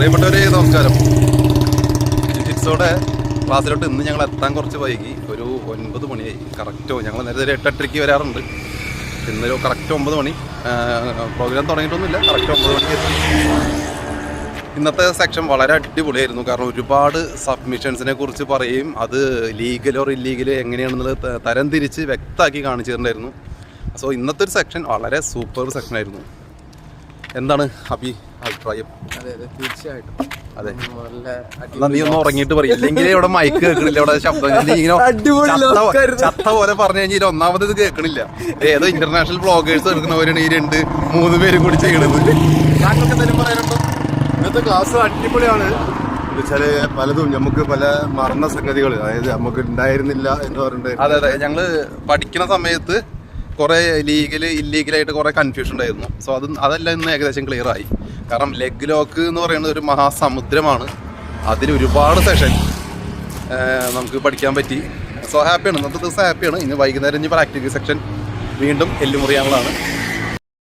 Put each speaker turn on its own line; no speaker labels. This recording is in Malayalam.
പ്രിയപ്പെട്ടവരെ നമസ്കാരം. ഫിസിക്സോടെ ക്ലാസ്സിലോട്ട് ഇന്ന് ഞങ്ങൾ എത്താൻ കുറച്ച് വൈകി. ഒരു 9 മണിയായി കറക്റ്റോ. ഞങ്ങൾ നേരത്തെ 8:30 വരാറുണ്ട്. ഇന്നൊരു കറക്റ്റ് 9 മണി. പ്രോഗ്രാം തുടങ്ങിയിട്ടൊന്നുമില്ല. കറക്റ്റ് 9 മണിക്ക് എത്തി. ഇന്നത്തെ സെക്ഷൻ വളരെ അടിപൊളിയായിരുന്നു. കാരണം ഒരുപാട് സബ്മിഷൻസിനെ കുറിച്ച് പറയുകയും അത് ലീഗൽ ഓർ ഇല്ലീഗൽ എങ്ങനെയാണെന്നുള്ളത് തരം തിരിച്ച് വ്യക്തമാക്കി കാണിച്ചിട്ടുണ്ടായിരുന്നു. സോ ഇന്നത്തെ ഒരു സെക്ഷൻ വളരെ സൂപ്പർ സെക്ഷനായിരുന്നു. എന്താണ് അഭിപ്രായം?
അതെ തീർച്ചയായിട്ടും.
അതെ, നീ ഒന്ന് ഉറങ്ങിയിട്ട് പറയും. ഇല്ലെങ്കിൽ ഇവിടെ മൈക്ക് കേൾക്കണില്ല, ഇവിടെ ശബ്ദം ചത്ത പോലെ പറഞ്ഞു കഴിഞ്ഞാൽ ഒന്നാമത് ഇത് കേൾക്കണില്ല. ഏതോ ഇന്റർനാഷണൽ ബ്ലോഗേഴ്സ് എടുക്കുന്നവരാണ് ഈ 2-3 പേരും കൂടി ചെയ്യണത്. താങ്കൾക്ക് എന്തെങ്കിലും പറയാനുണ്ടോ?
ഇന്നത്തെ ക്ലാസ് അടിപൊളിയാണ്. എന്നുവെച്ചാല് പലതും നമുക്ക് പല മറന്ന സംഗതികൾ, അതായത് നമുക്ക് ഉണ്ടായിരുന്നില്ല എന്ന് പറഞ്ഞിട്ട്.
അതെ, ഞങ്ങള് പഠിക്കുന്ന സമയത്ത് കുറെ ലീഗല് ഇല്ലീഗലായിട്ട് കുറെ കൺഫ്യൂഷൻ ഉണ്ടായിരുന്നു. സോ അതെല്ലാം ഇന്ന് ഏകദേശം ക്ലിയർ ആയി. കാരണം ലെഗ് ലോക്ക് എന്ന് പറയുന്നത് ഒരു മഹാസമുദ്രമാണ്. അതിൽ ഒരുപാട് സെഷൻ നമുക്ക് പഠിക്കാൻ പറ്റി. സോ ഹാപ്പിയാണ്, ഇന്നത്തെ ദിവസം ഹാപ്പിയാണ്. ഇനി വൈകുന്നേരം പ്രാക്ടിക്കൽ സെക്ഷൻ വീണ്ടും എല്ലുമുറിയാനുള്ളതാണ്.